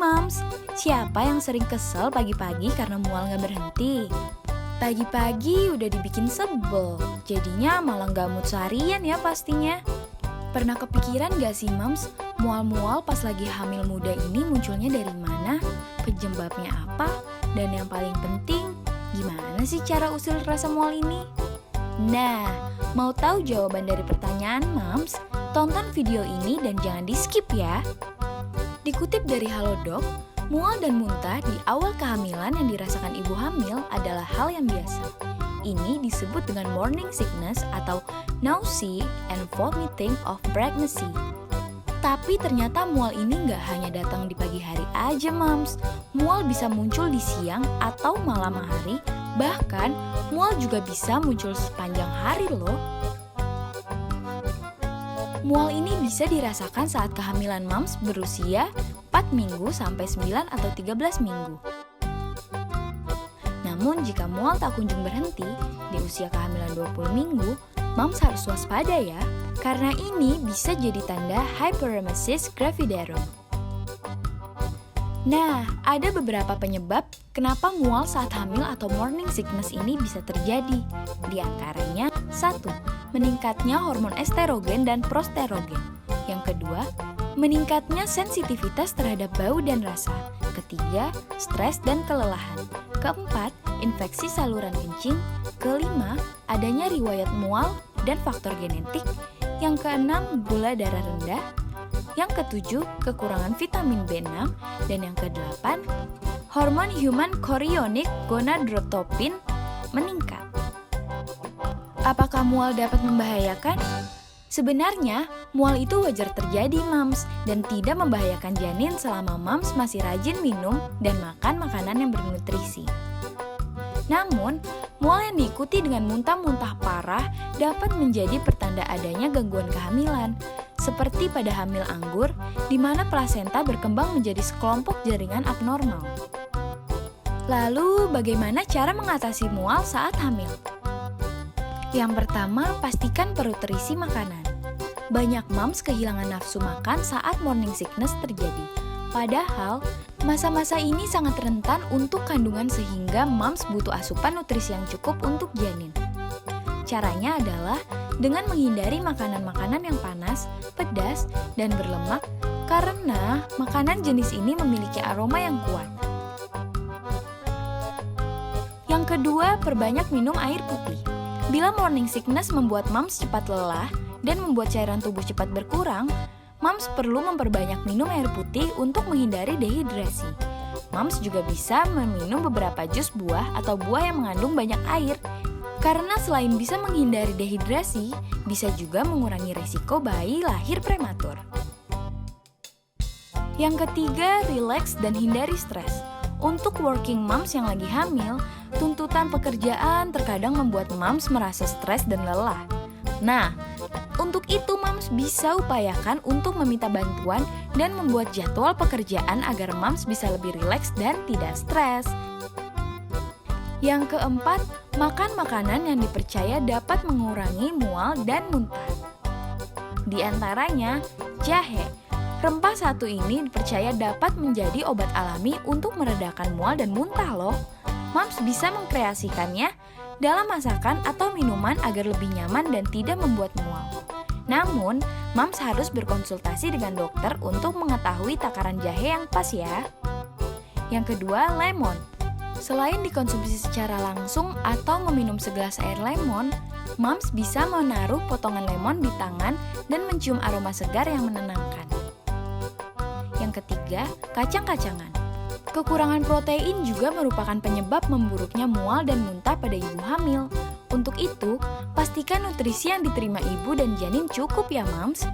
Mams, siapa yang sering kesel pagi-pagi karena mual gak berhenti? Pagi-pagi udah dibikin sebel, jadinya malah gak mood seharian ya pastinya. Pernah kepikiran gak sih Mams, mual-mual pas lagi hamil muda ini munculnya dari mana? Penyebabnya apa? Dan yang paling penting, gimana sih cara usil rasa mual ini? Nah, mau tahu jawaban dari pertanyaan Mams? Tonton video ini dan jangan di-skip ya. Dikutip dari Halodoc, mual dan muntah di awal kehamilan yang dirasakan ibu hamil adalah hal yang biasa. Ini disebut dengan morning sickness atau nausea and vomiting of pregnancy. Tapi ternyata mual ini nggak hanya datang di pagi hari aja, Mams. Mual bisa muncul di siang atau malam hari, bahkan mual juga bisa muncul sepanjang hari loh. Mual ini bisa dirasakan saat kehamilan Mams berusia 4 minggu sampai 9 atau 13 minggu. Namun jika mual tak kunjung berhenti di usia kehamilan 20 minggu, Mams harus waspada ya, karena ini bisa jadi tanda hyperemesis gravidarum. Nah, ada beberapa penyebab kenapa mual saat hamil atau morning sickness ini bisa terjadi. Di antaranya, 1. Meningkatnya hormon estrogen dan prosterogen. Yang kedua, meningkatnya sensitivitas terhadap bau dan rasa. Ketiga, stres dan kelelahan. Keempat, infeksi saluran kencing. Kelima, adanya riwayat mual dan faktor genetik. Yang keenam, gula darah rendah. Yang ketujuh, kekurangan vitamin B6. Dan yang kedelapan, hormon human chorionic gonadotropin meningkat. Apakah mual dapat membahayakan? Sebenarnya, mual itu wajar terjadi, Mams, dan tidak membahayakan janin selama Mams masih rajin minum dan makan makanan yang bernutrisi. Namun, mual yang diikuti dengan muntah-muntah parah dapat menjadi pertanda adanya gangguan kehamilan, seperti pada hamil anggur, di mana plasenta berkembang menjadi sekelompok jaringan abnormal. Lalu, bagaimana cara mengatasi mual saat hamil? Yang pertama, pastikan perut terisi makanan. Banyak Mams kehilangan nafsu makan saat morning sickness terjadi. Padahal, masa-masa ini sangat rentan untuk kandungan sehingga Mams butuh asupan nutrisi yang cukup untuk janin. Caranya adalah dengan menghindari makanan-makanan yang panas, pedas, dan berlemak karena makanan jenis ini memiliki aroma yang kuat. Yang kedua, perbanyak minum air putih. Bila morning sickness membuat Mams cepat lelah dan membuat cairan tubuh cepat berkurang, Mams perlu memperbanyak minum air putih untuk menghindari dehidrasi. Mams juga bisa meminum beberapa jus buah atau buah yang mengandung banyak air, karena selain bisa menghindari dehidrasi, bisa juga mengurangi resiko bayi lahir prematur. Yang ketiga, rileks dan hindari stres. Untuk working moms yang lagi hamil, tuntutan pekerjaan terkadang membuat moms merasa stres dan lelah. Nah, untuk itu moms bisa upayakan untuk meminta bantuan dan membuat jadwal pekerjaan agar moms bisa lebih rileks dan tidak stres. Yang keempat, makan makanan yang dipercaya dapat mengurangi mual dan muntah. Di antaranya, jahe. Rempah satu ini dipercaya dapat menjadi obat alami untuk meredakan mual dan muntah loh. Mams bisa mengkreasikannya dalam masakan atau minuman agar lebih nyaman dan tidak membuat mual. Namun, Mams harus berkonsultasi dengan dokter untuk mengetahui takaran jahe yang pas ya. Yang kedua, lemon. Selain dikonsumsi secara langsung atau meminum segelas air lemon, Mams bisa menaruh potongan lemon di tangan dan mencium aroma segar yang menenangkan. Yang ketiga, kacang-kacangan. Kekurangan protein juga merupakan penyebab memburuknya mual dan muntah pada ibu hamil. Untuk itu, pastikan nutrisi yang diterima ibu dan janin cukup ya, Mams.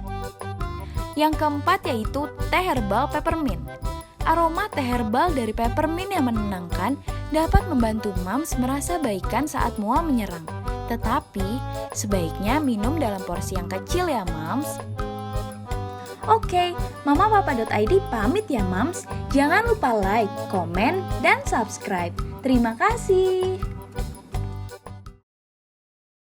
Yang keempat yaitu teh herbal peppermint. Aroma teh herbal dari peppermint yang menenangkan dapat membantu Mams merasa baikan saat mual menyerang. Tetapi, sebaiknya minum dalam porsi yang kecil ya, Mams. Oke, mamapapa.id pamit ya Mams. Jangan lupa like, komen, dan subscribe. Terima kasih.